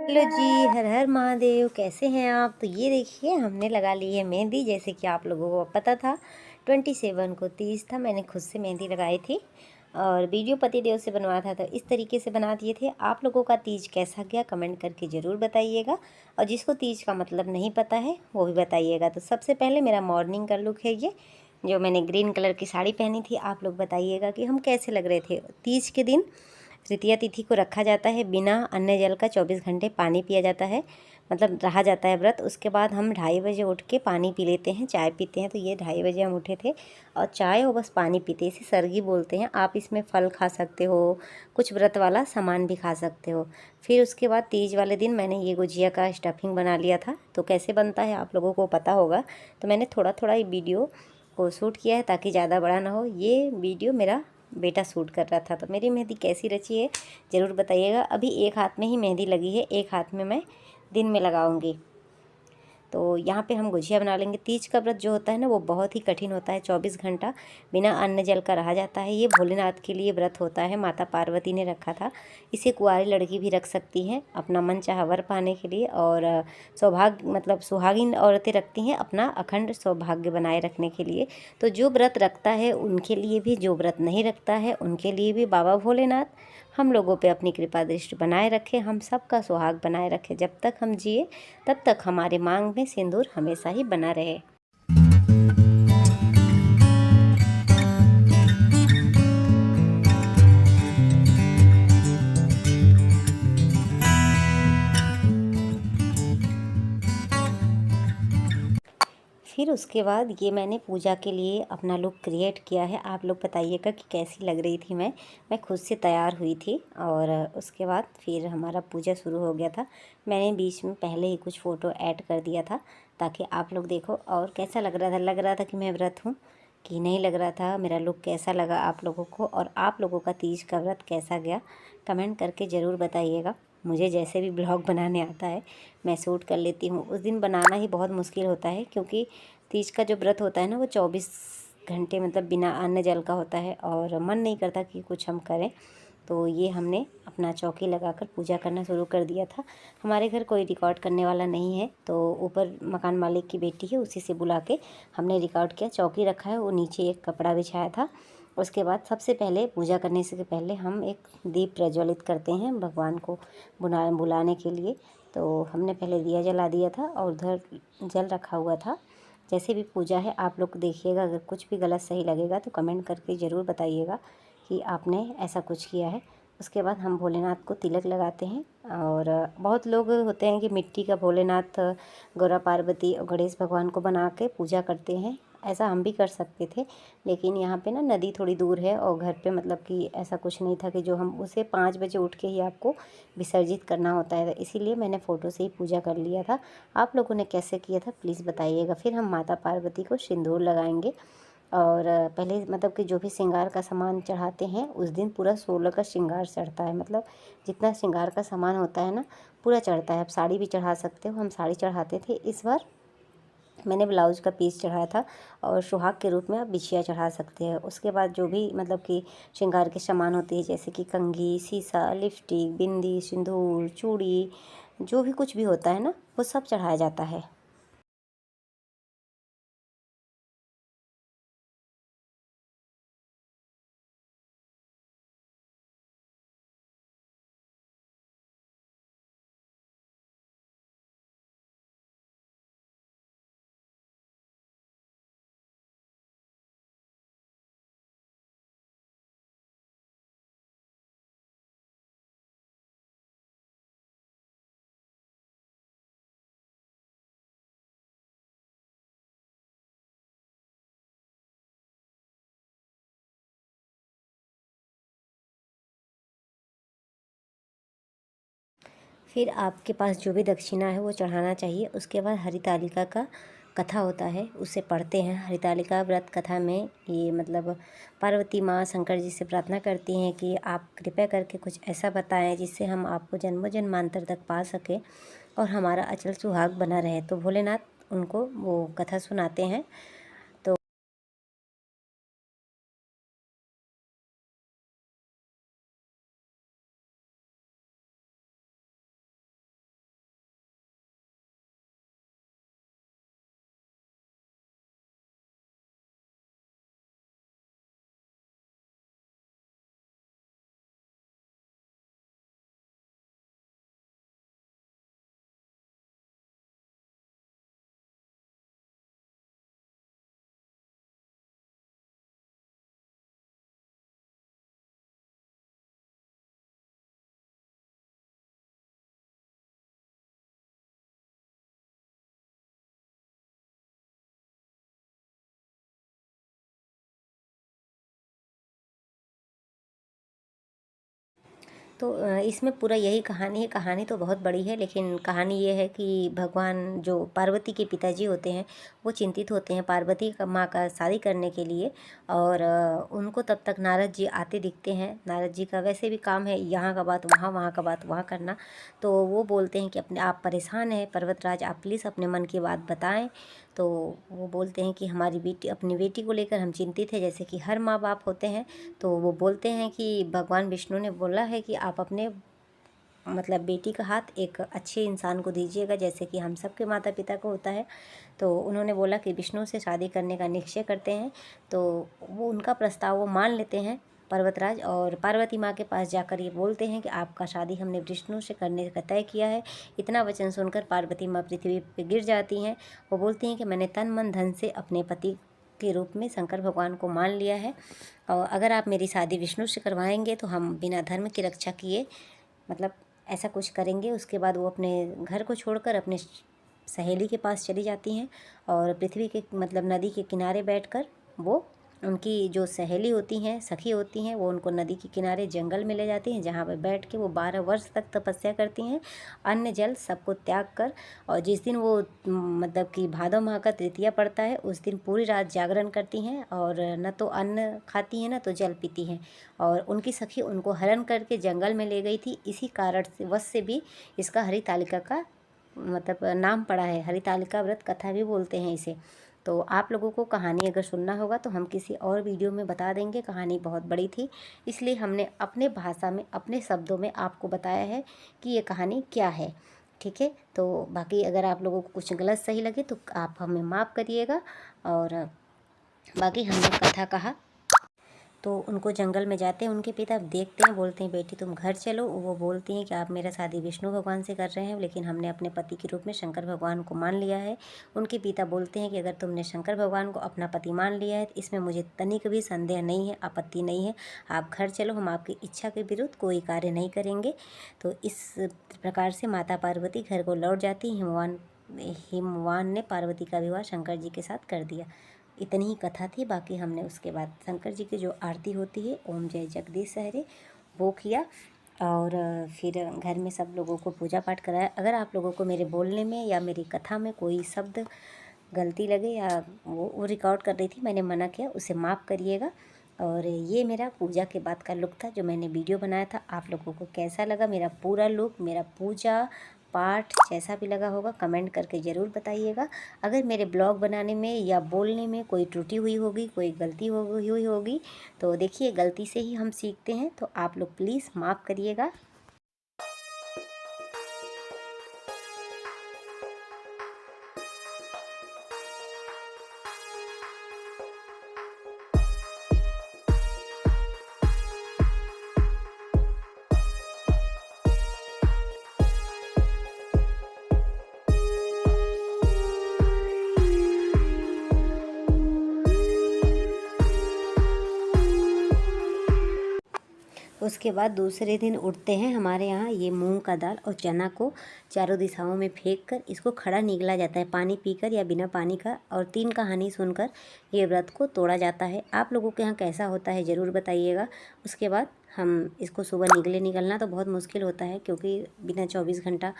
Hello जी, हर हर महादेव। कैसे हैं आप? तो ये देखिए, हमने लगा ली है मेहंदी। जैसे कि आप लोगों को पता था 27 को तीज था, मैंने खुद से मेहंदी लगाई थी और वीडियो पतिदेव से बनवाया था, तो इस तरीके से बना दिए थे। आप लोगों का तीज कैसा गया कमेंट करके ज़रूर बताइएगा, और जिसको तीज का मतलब नहीं पता है वो भी बताइएगा। तो सबसे पहले मेरा मॉर्निंग का लुक है ये, जो मैंने ग्रीन कलर की साड़ी पहनी थी। आप लोग बताइएगा कि हम कैसे लग रहे थे। तीज के दिन तृतीया तिथि को रखा जाता है, बिना अन्न जल का 24 घंटे पानी पिया जाता है, मतलब रहा जाता है व्रत। उसके बाद हम 2:30 बजे उठ के पानी पी लेते हैं, चाय पीते हैं। तो ये 2:30 बजे हम उठे थे और चाय और बस पानी पीते, इसे सरगी बोलते हैं। आप इसमें फल खा सकते हो, कुछ व्रत वाला सामान भी खा सकते हो। फिर उसके बाद तीज वाले दिन मैंने ये गुजिया का स्टफिंग बना लिया था। तो कैसे बनता है आप लोगों को पता होगा, तो मैंने थोड़ा थोड़ा ये वीडियो को शूट किया है ताकि ज़्यादा बड़ा ना हो। ये वीडियो मेरा बेटा शूट कर रहा था। तो मेरी मेहंदी कैसी रची है ज़रूर बताइएगा। अभी एक हाथ में ही मेहंदी लगी है, एक हाथ में मैं दिन में लगाऊंगी। तो यहाँ पे हम गुजिया बना लेंगे। तीज का व्रत जो होता है ना, वो बहुत ही कठिन होता है। 24 घंटा बिना अन्न जल का रहा जाता है। ये भोलेनाथ के लिए व्रत होता है, माता पार्वती ने रखा था। इसे कुंवारी लड़की भी रख सकती हैं अपना मन चाहा वर पाने के लिए, और सौभाग्य मतलब सुहागिन औरतें रखती हैं अपना अखंड सौभाग्य बनाए रखने के लिए। तो जो व्रत रखता है उनके लिए भी, जो व्रत नहीं रखता है उनके लिए भी बाबा भोलेनाथ हम लोगों पे अपनी कृपा दृष्टि बनाए रखे, हम सबका सुहाग बनाए रखे। जब तक हम जिए तब तक हमारे मांग में सिंदूर हमेशा ही बना रहे। फिर उसके बाद ये मैंने पूजा के लिए अपना लुक क्रिएट किया है। आप लोग बताइएगा कि कैसी लग रही थी मैं खुद से तैयार हुई थी। और उसके बाद फिर हमारा पूजा शुरू हो गया था। मैंने बीच में पहले ही कुछ फ़ोटो ऐड कर दिया था ताकि आप लोग देखो। और कैसा लग रहा था कि मैं व्रत हूँ कि नहीं लग रहा था, मेरा लुक कैसा लगा आप लोगों को, और आप लोगों का तीज का व्रत कैसा गया कमेंट करके ज़रूर बताइएगा। मुझे जैसे भी ब्लॉग बनाने आता है मैं शूट कर लेती हूँ। उस दिन बनाना ही बहुत मुश्किल होता है, क्योंकि तीज का जो व्रत होता है ना, वो 24 घंटे मतलब बिना अन्न जल का होता है, और मन नहीं करता कि कुछ हम करें। तो ये हमने अपना चौकी लगाकर पूजा करना शुरू कर दिया था। हमारे घर कोई रिकॉर्ड करने वाला नहीं है, तो ऊपर मकान मालिक की बेटी है, उसी से बुला के हमने रिकॉर्ड किया। चौकी रखा है, वो नीचे एक कपड़ा बिछाया था। उसके बाद सबसे पहले पूजा करने से पहले हम एक दीप प्रज्वलित करते हैं भगवान को बुलाने के लिए। तो हमने पहले दिया जला दिया था और उधर जल रखा हुआ था। जैसे भी पूजा है आप लोग देखिएगा, अगर कुछ भी गलत सही लगेगा तो कमेंट करके ज़रूर बताइएगा कि आपने ऐसा कुछ किया है। उसके बाद हम भोलेनाथ को तिलक लगाते हैं। और बहुत लोग होते हैं कि मिट्टी का भोलेनाथ, गौरा पार्वती और गणेश भगवान को बना के पूजा करते हैं। ऐसा हम भी कर सकते थे, लेकिन यहाँ पे ना नदी थोड़ी दूर है और घर पे मतलब कि ऐसा कुछ नहीं था कि जो हम उसे 5 बजे उठ के ही आपको विसर्जित करना होता है। तो इसीलिए मैंने फ़ोटो से ही पूजा कर लिया था। आप लोगों ने कैसे किया था प्लीज़ बताइएगा। फिर हम माता पार्वती को सिंदूर लगाएंगे। और पहले मतलब कि जो भी श्रृंगार का सामान चढ़ाते हैं उस दिन पूरा 16 का श्रृंगार चढ़ता है, मतलब जितना श्रृंगार का सामान होता है ना पूरा चढ़ता है। आप साड़ी भी चढ़ा सकते हो, हम साड़ी चढ़ाते थे। इस बार मैंने ब्लाउज़ का पीस चढ़ाया था, और सुहाग के रूप में आप बिछिया चढ़ा सकते हैं। उसके बाद जो भी मतलब कि श्रृंगार के सामान होते हैं, जैसे कि कंघी, शीशा, लिपस्टिक, बिंदी, सिंदूर, चूड़ी, जो भी कुछ भी होता है ना, वो सब चढ़ाया जाता है। फिर आपके पास जो भी दक्षिणा है वो चढ़ाना चाहिए। उसके बाद हरितालिका का कथा होता है, उसे पढ़ते हैं। हरितालिका व्रत कथा में ये मतलब पार्वती माँ शंकर जी से प्रार्थना करती हैं कि आप कृपया करके कुछ ऐसा बताएं जिससे हम आपको जन्मों जन्मांतर तक पा सकें और हमारा अचल सुहाग बना रहे। तो भोलेनाथ उनको वो कथा सुनाते हैं। तो तो इसमें पूरा यही कहानी है। कहानी तो बहुत बड़ी है, लेकिन कहानी ये है कि भगवान जो पार्वती के पिताजी होते हैं वो चिंतित होते हैं पार्वती का माँ का शादी करने के लिए। और उनको तब तक नारद जी आते दिखते हैं। नारद जी का वैसे भी काम है यहाँ का बात वहाँ, वहाँ का बात वहाँ करना। तो वो बोलते हैं कि अपने आप परेशान हैं पर्वतराज, आप प्लीज़ अपने मन की बात बताएं। तो वो बोलते हैं कि हमारी बेटी, अपनी बेटी को लेकर हम चिंतित हैं, जैसे कि हर माँ बाप होते हैं। तो वो बोलते हैं कि भगवान विष्णु ने बोला है कि आप अपने मतलब बेटी का हाथ एक अच्छे इंसान को दीजिएगा, जैसे कि हम सबके माता पिता को होता है। तो उन्होंने बोला कि विष्णु से शादी करने का निश्चय करते हैं। तो वो उनका प्रस्ताव वो मान लेते हैं पर्वतराज, और पार्वती माँ के पास जाकर ये बोलते हैं कि आपका शादी हमने विष्णु से करने का तय किया है। इतना वचन सुनकर पार्वती माँ पृथ्वी पर गिर जाती हैं। वो बोलती हैं कि मैंने तन मन धन से अपने पति के रूप में शंकर भगवान को मान लिया है, और अगर आप मेरी शादी विष्णु से करवाएंगे तो हम बिना धर्म की रक्षा किए मतलब ऐसा कुछ करेंगे। उसके बाद वो अपने घर को छोड़कर अपने सहेली के पास चली जाती हैं, और पृथ्वी के मतलब नदी के किनारे बैठकर वो उनकी जो सहेली होती हैं, सखी होती हैं, वो उनको नदी के किनारे जंगल में ले जाती हैं, जहाँ पर बैठ के वो 12 वर्ष तक तपस्या करती हैं, अन्न जल सबको त्याग कर। और जिस दिन वो मतलब कि भादो माह का तृतीया पड़ता है, उस दिन पूरी रात जागरण करती हैं, और न तो अन्न खाती हैं न तो जल पीती हैं। और उनकी सखी उनको हरण करके जंगल में ले गई थी। इसी कारण से वश से भी इसका हरितालिका का मतलब नाम पड़ा है। हरितालिका व्रत कथा भी बोलते हैं इसे। तो आप लोगों को कहानी अगर सुनना होगा तो हम किसी और वीडियो में बता देंगे। कहानी बहुत बड़ी थी, इसलिए हमने अपने भाषा में, अपने शब्दों में आपको बताया है कि ये कहानी क्या है। ठीक है, तो बाकी अगर आप लोगों को कुछ गलत सही लगे तो आप हमें माफ़ करिएगा। और बाकी हमने कथा कहा। तो उनको जंगल में जाते हैं उनके पिता, देखते हैं, बोलते हैं बेटी तुम घर चलो। वो बोलती हैं कि आप मेरा शादी विष्णु भगवान से कर रहे हैं, लेकिन हमने अपने पति के रूप में शंकर भगवान को मान लिया है। उनके पिता बोलते हैं कि अगर तुमने शंकर भगवान को अपना पति मान लिया है तो इसमें मुझे तनिक भी संदेह नहीं है, आपत्ति नहीं है, आप घर चलो, हम आपकी इच्छा के विरुद्ध कोई कार्य नहीं करेंगे। तो इस प्रकार से माता पार्वती घर को लौट जाती। हिमवान ने पार्वती का विवाह शंकर जी के साथ कर दिया। इतनी ही कथा थी। बाकी हमने उसके बाद शंकर जी की जो आरती होती है ओम जय जगदीश हरे वो किया, और फिर घर में सब लोगों को पूजा पाठ कराया। अगर आप लोगों को मेरे बोलने में या मेरी कथा में कोई शब्द गलती लगे या वो रिकॉर्ड कर रही थी मैंने मना किया, उसे माफ़ करिएगा। और ये मेरा पूजा के बाद का लुक था जो मैंने वीडियो बनाया था। आप लोगों को कैसा लगा मेरा पूरा लुक, मेरा पूजा पाठ जैसा भी लगा होगा कमेंट करके ज़रूर बताइएगा। अगर मेरे ब्लॉग बनाने में या बोलने में कोई त्रुटि हुई होगी, कोई गलती हुई होगी, तो देखिए गलती से ही हम सीखते हैं, तो आप लोग प्लीज़ माफ़ करिएगा। उसके बाद दूसरे दिन उठते हैं हमारे यहाँ ये मूंग का दाल और चना को चारों दिशाओं में फेंक कर इसको खड़ा निगला जाता है, पानी पीकर या बिना पानी का, और 3 कहानी सुनकर ये व्रत को तोड़ा जाता है। आप लोगों के यहाँ कैसा होता है ज़रूर बताइएगा। उसके बाद हम इसको सुबह निकलना तो बहुत मुश्किल होता है, क्योंकि बिना 24 घंटा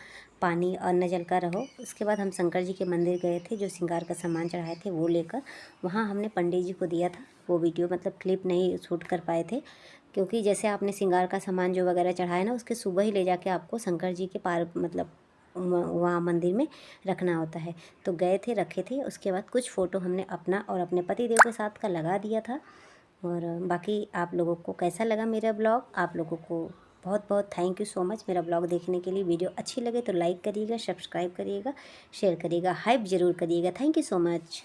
पानी और न जल का रहो। उसके बाद हम शंकर जी के मंदिर गए थे, जो श्रृंगार का सामान चढ़ाए थे वो लेकर। वहाँ हमने पंडित जी को दिया था वो वीडियो, मतलब क्लिप नहीं शूट कर पाए थे, क्योंकि जैसे आपने श्रृंगार का सामान जो वगैरह चढ़ाया ना, उसके सुबह ही ले जाके आपको शंकर जी के पार मतलब वहाँ मंदिर में रखना होता है। तो गए थे, रखे थे। उसके बाद कुछ फ़ोटो हमने अपना और अपने पति देव के साथ का लगा दिया था। और बाकी आप लोगों को कैसा लगा मेरा ब्लॉग, आप लोगों को बहुत बहुत थैंक यू सो मच मेरा ब्लॉग देखने के लिए। वीडियो अच्छी लगे तो लाइक करिएगा, सब्सक्राइब करिएगा, शेयर करिएगा, हाइप ज़रूर करिएगा। Thank you so much.